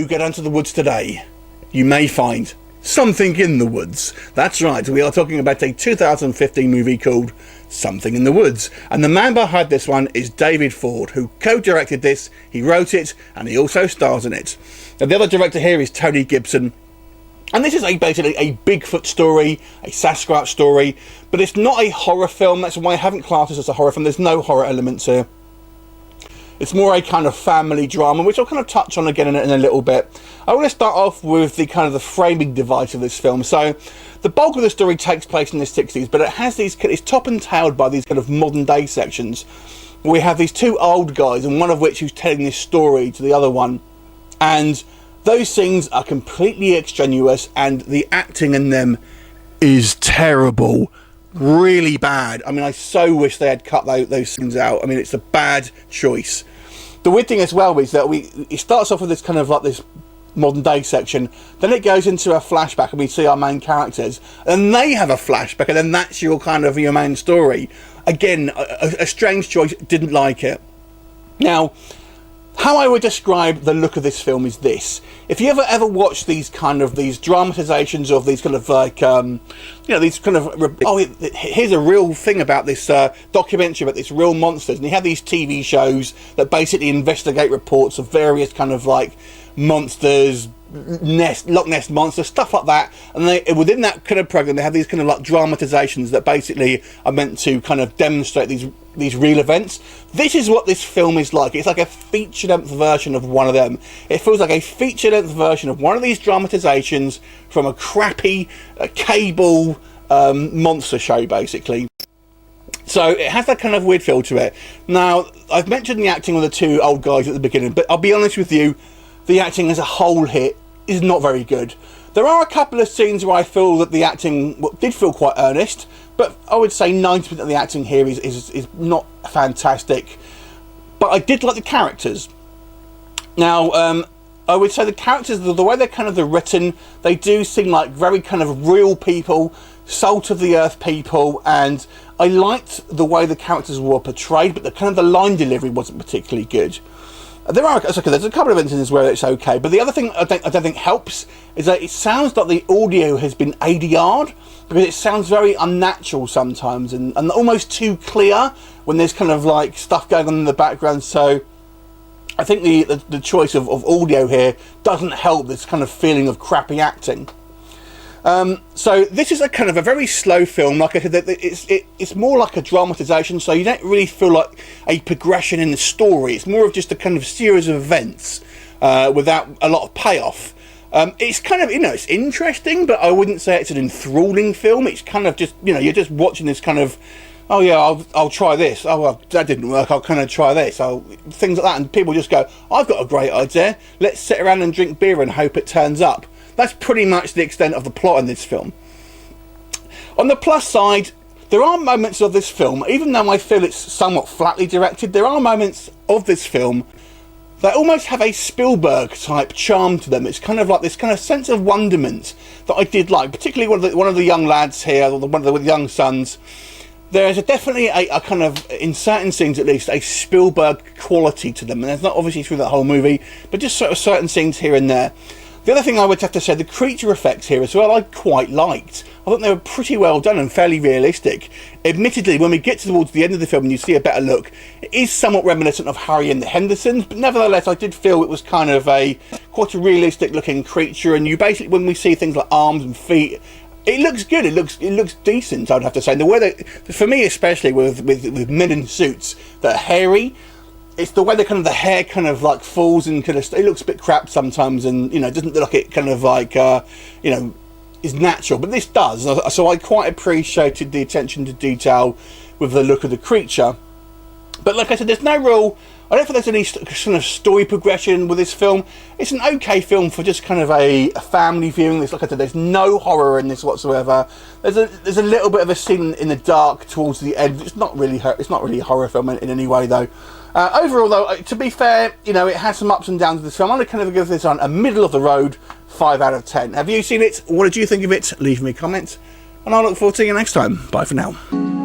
you get onto the woods today, you may find something in the woods. That's right, we are talking about a 2015 movie called Something in the Woods. And the man behind this one is David Ford, who co-directed this, he wrote it, and he also stars in it. Now, the other director here is Tony Gibson. And this is basically a Bigfoot story, a Sasquatch story, but it's not a horror film. That's why I haven't classed this as a horror film. There's no horror elements here. It's more a kind of family drama, which I'll kind of touch on again in a little bit. I want to start off with the kind of the framing device of this film. So the bulk of the story takes place in the 60s, but it has these, it's top and tailed by these kind of modern day sections. We have these two old guys, and one of which who's telling this story to the other one. And those scenes are completely extraneous, and the acting in them is terrible. Really bad. I mean, I so wish they had cut those scenes out. I mean, it's a bad choice. The weird thing as well is that it starts off with this kind of like this modern day section, then it goes into a flashback and we see our main characters, and they have a flashback, and then that's your kind of your main story. Again, a strange choice, didn't like it. Now, how I would describe the look of this film is this. If you ever watch these dramatizations of these kind of like, these kind of, here's a real thing about this documentary about these real monsters, and you have these TV shows that basically investigate reports of various kind of like monsters, Loch Ness monster, stuff like that, and within that kind of program they have these kind of like dramatizations that basically are meant to kind of demonstrate these real events. This is what this film is like. It's like a feature-length version of one of them. It feels like a feature-length version of one of these dramatizations from a crappy cable monster show, basically. So it has that kind of weird feel to it. Now, I've mentioned the acting of the two old guys at the beginning, but I'll be honest with you, the acting as a whole here is not very good. There are a couple of scenes where I feel that the acting did feel quite earnest, but I would say 90% of the acting here is not fantastic. But I did like the characters. Now, I would say the characters, the way they're written, they do seem like very kind of real people, salt of the earth people, and I liked the way the characters were portrayed, but the line delivery wasn't particularly good. There's a couple of instances where it's okay, but the other thing I don't think helps is that it sounds like the audio has been ADR'd, because it sounds very unnatural sometimes and almost too clear when there's kind of like stuff going on in the background. So I think the choice of audio here doesn't help this kind of feeling of crappy acting. So this is a kind of a very slow film. Like I said, it's more like a dramatization, so you don't really feel like a progression in the story. It's more of just a kind of series of events without a lot of payoff. It's kind of, it's interesting, but I wouldn't say it's an enthralling film. It's kind of just, you're just watching this kind of, oh yeah, I'll try this. Oh well, that didn't work, I'll kind of try this. Things like that, and people just go, I've got a great idea. Let's sit around and drink beer and hope it turns up. That's pretty much the extent of the plot in this film. On the plus side, there are moments of this film, even though I feel it's somewhat flatly directed, there are moments of this film that almost have a Spielberg type charm to them. It's kind of like this kind of sense of wonderment that I did like, particularly one of the young lads here, or one of the young sons. There's definitely a kind of, in certain scenes at least, a Spielberg quality to them, and it's not obviously through the whole movie, but just sort of certain scenes here and there. The other thing I would have to say, the creature effects here as well, I quite liked. I thought they were pretty well done and fairly realistic. Admittedly, when we get towards the end of the film and you see a better look, it is somewhat reminiscent of Harry and the Hendersons, but nevertheless I did feel it was kind of quite a realistic looking creature, and you basically, when we see things like arms and feet, it looks good, it looks decent, I'd have to say. And the way that, for me especially, with men in suits that are hairy, it's the way the hair kind of like falls and kind of, it looks a bit crap sometimes, and it doesn't look like it kind of like is natural, but this does. So I quite appreciated the attention to detail with the look of the creature. But like I said, there's no real, I don't think there's any kind of story progression with this film. It's an okay film for just kind of a family viewing. Like I said, there's no horror in this whatsoever. There's a little bit of a scene in the dark towards the end. It's not really a horror film in any way though. Overall though, to be fair, it has some ups and downs of this film. I'm going to kind of give this a middle of the road 5 out of 10. Have you seen it? What did you think of it? Leave me a comment, and I'll look forward to seeing you next time. Bye for now.